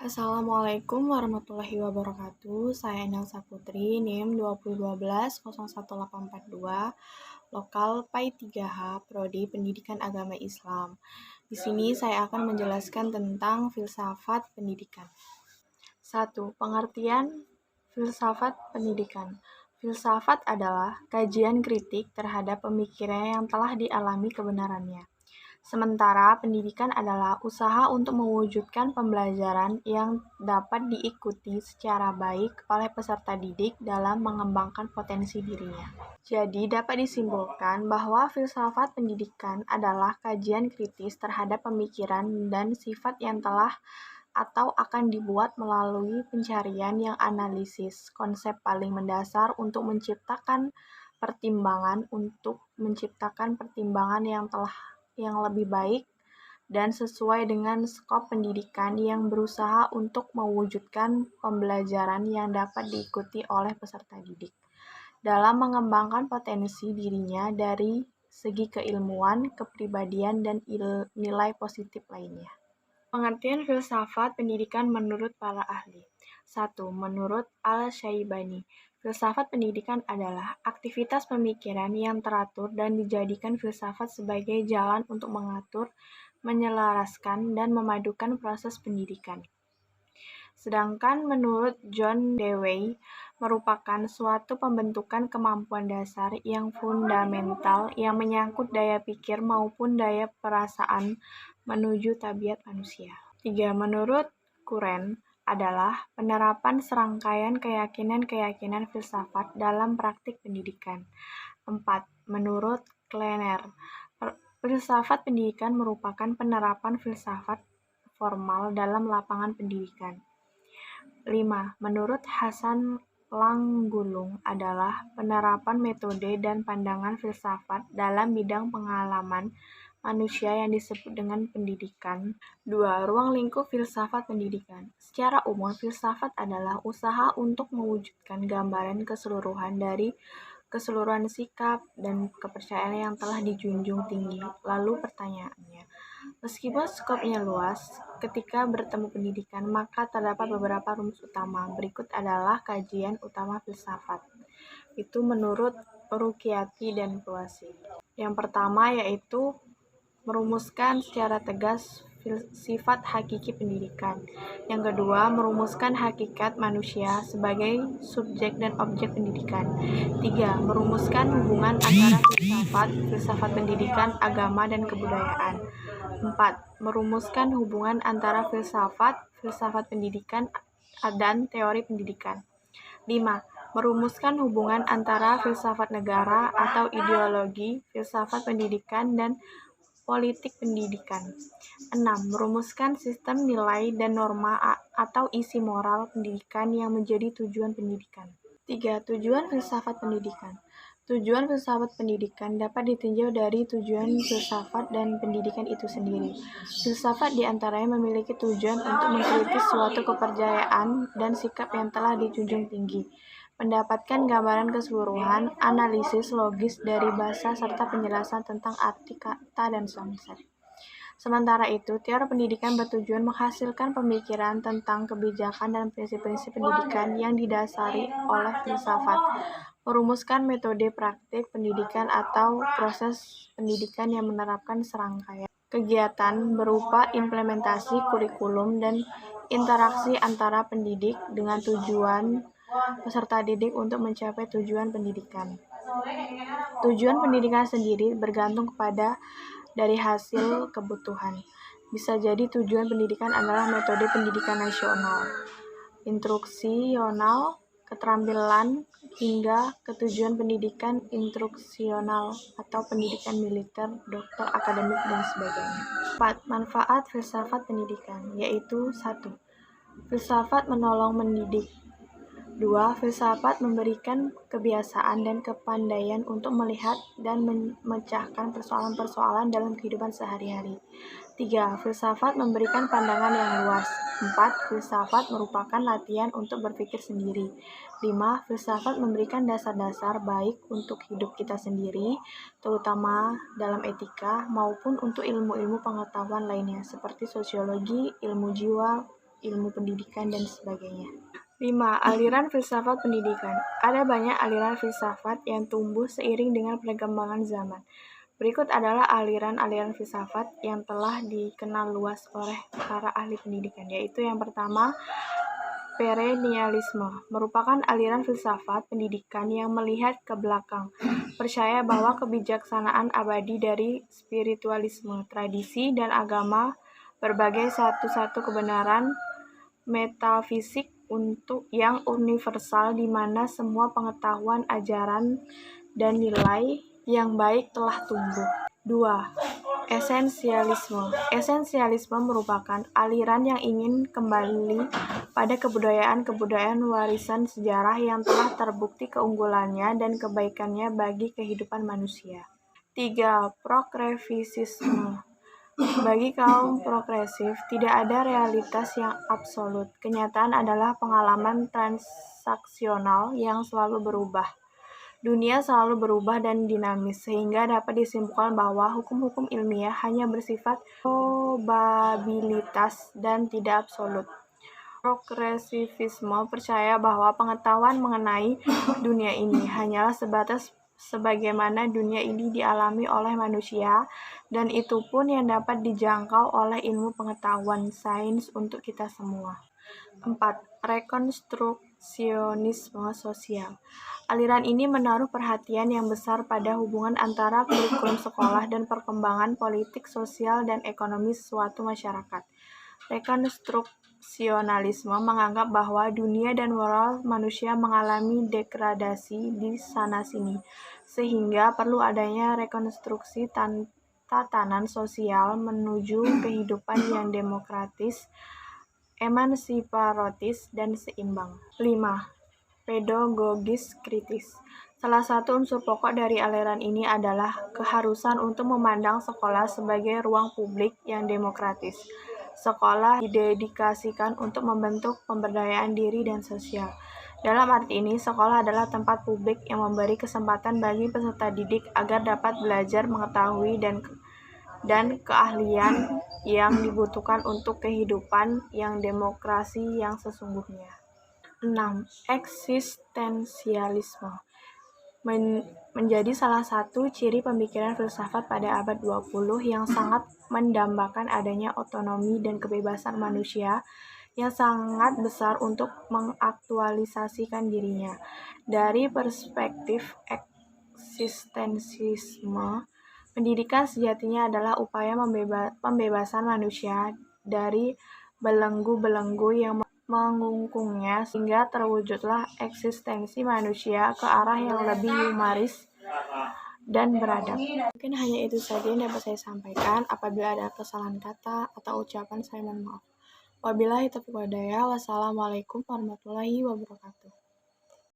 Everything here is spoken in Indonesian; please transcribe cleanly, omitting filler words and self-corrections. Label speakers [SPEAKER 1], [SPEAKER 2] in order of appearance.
[SPEAKER 1] Assalamualaikum warahmatullahi wabarakatuh. Saya Endang Saputri, NIM 2012-018442, lokal PAI 3H, Prodi Pendidikan Agama Islam. Di sini saya akan menjelaskan tentang filsafat pendidikan. 1. Pengertian filsafat pendidikan. Filsafat adalah kajian kritik terhadap pemikiran yang telah dialami kebenarannya. Sementara pendidikan adalah usaha untuk mewujudkan pembelajaran yang dapat diikuti secara baik oleh peserta didik dalam mengembangkan potensi dirinya. Jadi dapat disimpulkan bahwa filsafat pendidikan adalah kajian kritis terhadap pemikiran dan sifat yang telah atau akan dibuat melalui pencarian yang analisis, konsep paling mendasar untuk menciptakan pertimbangan yang lebih baik dan sesuai dengan skop pendidikan yang berusaha untuk mewujudkan pembelajaran yang dapat diikuti oleh peserta didik dalam mengembangkan potensi dirinya dari segi keilmuan, kepribadian, dan nilai positif lainnya. Pengertian filsafat pendidikan menurut para ahli. 1. Menurut Al-Syaibani, filsafat pendidikan adalah aktivitas pemikiran yang teratur dan dijadikan filsafat sebagai jalan untuk mengatur, menyelaraskan, dan memadukan proses pendidikan. Sedangkan menurut John Dewey, merupakan suatu pembentukan kemampuan dasar yang fundamental yang menyangkut daya pikir maupun daya perasaan menuju tabiat manusia. 3. Menurut Kuren, adalah penerapan serangkaian keyakinan-keyakinan filsafat dalam praktik pendidikan. 4. Menurut Kleiner, filsafat pendidikan merupakan penerapan filsafat formal dalam lapangan pendidikan. 5. Menurut Hasan Langgulung adalah penerapan metode dan pandangan filsafat dalam bidang pengalaman manusia yang disebut dengan pendidikan. 2. Ruang lingkup filsafat pendidikan. Secara umum, filsafat adalah usaha untuk mewujudkan gambaran keseluruhan dari keseluruhan sikap dan kepercayaan yang telah dijunjung tinggi. Lalu pertanyaannya, meskipun skopnya luas, ketika bertemu pendidikan, maka terdapat beberapa rumus utama. Berikut adalah kajian utama filsafat. Itu menurut Rukyati dan Puasi. Yang pertama yaitu merumuskan secara tegas sifat hakiki pendidikan. Yang kedua, merumuskan hakikat manusia sebagai subjek dan objek pendidikan. 3. Merumuskan hubungan antara filsafat pendidikan, agama, dan kebudayaan. 4. Merumuskan hubungan antara filsafat pendidikan, dan teori pendidikan. 5. Merumuskan hubungan antara filsafat negara atau ideologi, filsafat pendidikan, dan politik pendidikan. 6. Merumuskan sistem nilai dan norma atau isi moral pendidikan yang menjadi tujuan pendidikan. 3. Tujuan filsafat pendidikan. Tujuan filsafat pendidikan dapat ditinjau dari tujuan filsafat dan pendidikan itu sendiri. Filsafat diantaranya memiliki tujuan untuk mengkritis suatu kepercayaan dan sikap yang telah dijunjung tinggi, mendapatkan gambaran keseluruhan, analisis logis dari bahasa serta penjelasan tentang arti kata dan konsep. Sementara itu, teori pendidikan bertujuan menghasilkan pemikiran tentang kebijakan dan prinsip-prinsip pendidikan yang didasari oleh filsafat, merumuskan metode praktik pendidikan atau proses pendidikan yang menerapkan serangkaian kegiatan berupa implementasi kurikulum dan interaksi antara pendidik dengan tujuan peserta didik untuk mencapai tujuan pendidikan. Tujuan pendidikan sendiri bergantung dari hasil kebutuhan. Bisa jadi tujuan pendidikan adalah metode pendidikan nasional, instruksional, keterampilan, hingga ke tujuan pendidikan instruksional atau pendidikan militer, dokter, akademik, dan sebagainya. 4. Manfaat filsafat pendidikan, yaitu 1. Filsafat menolong mendidik. 2. Filsafat memberikan kebiasaan dan kepandaian untuk melihat dan memecahkan persoalan-persoalan dalam kehidupan sehari-hari. 3. Filsafat memberikan pandangan yang luas. 4. Filsafat merupakan latihan untuk berpikir sendiri. 5. Filsafat memberikan dasar-dasar baik untuk hidup kita sendiri, terutama dalam etika, maupun untuk ilmu-ilmu pengetahuan lainnya, seperti sosiologi, ilmu jiwa, ilmu pendidikan, dan sebagainya. 5. Aliran filsafat pendidikan. Ada banyak aliran filsafat yang tumbuh seiring dengan perkembangan zaman. Berikut adalah aliran-aliran filsafat yang telah dikenal luas oleh para ahli pendidikan, yaitu yang pertama, perennialisme, merupakan aliran filsafat pendidikan yang melihat ke belakang, percaya bahwa kebijaksanaan abadi dari spiritualisme, tradisi, dan agama berbagai satu-satu kebenaran metafisik untuk yang universal di mana semua pengetahuan, ajaran, dan nilai yang baik telah tumbuh. 2. Esensialisme. Esensialisme merupakan aliran yang ingin kembali pada kebudayaan-kebudayaan warisan sejarah yang telah terbukti keunggulannya dan kebaikannya bagi kehidupan manusia. 3. Progresisme. Bagi kaum progresif, tidak ada realitas yang absolut. Kenyataan adalah pengalaman transaksional yang selalu berubah. Dunia selalu berubah dan dinamis, sehingga dapat disimpulkan bahwa hukum-hukum ilmiah hanya bersifat probabilitas dan tidak absolut. Progresivisme percaya bahwa pengetahuan mengenai dunia ini hanyalah sebatas sebagaimana dunia ini dialami oleh manusia, dan itu pun yang dapat dijangkau oleh ilmu pengetahuan sains untuk kita semua. 4. Rekonstruksionisme sosial. Aliran ini menaruh perhatian yang besar pada hubungan antara kurikulum sekolah dan perkembangan politik, sosial, dan ekonomi suatu masyarakat. Rekonstruksionalisme menganggap bahwa dunia dan moral manusia mengalami degradasi di sana-sini, sehingga perlu adanya rekonstruksi tatanan sosial menuju kehidupan yang demokratis, emansipatorius, dan seimbang. 5. Pedagogis kritis. Salah satu unsur pokok dari aliran ini adalah keharusan untuk memandang sekolah sebagai ruang publik yang demokratis. Sekolah didedikasikan untuk membentuk pemberdayaan diri dan sosial. Dalam arti ini, sekolah adalah tempat publik yang memberi kesempatan bagi peserta didik agar dapat belajar, mengetahui, dan keahlian yang dibutuhkan untuk kehidupan yang demokrasi yang sesungguhnya. 6. Eksistensialisme menjadi salah satu ciri pemikiran filsafat pada abad 20 yang sangat mendambakan adanya otonomi dan kebebasan manusia yang sangat besar untuk mengaktualisasikan dirinya. Dari perspektif eksistensialisme, pendidikan sejatinya adalah upaya pembebasan manusia dari belenggu-belenggu yang mengungkungnya, sehingga terwujudlah eksistensi manusia ke arah yang lebih humanis dan beradab. Mungkin hanya itu saja yang dapat saya sampaikan. Apabila ada kesalahan kata atau ucapan, saya mohon maaf. Wabillahi taufiq wal hidayah. Wassalamualaikum warahmatullahi wabarakatuh.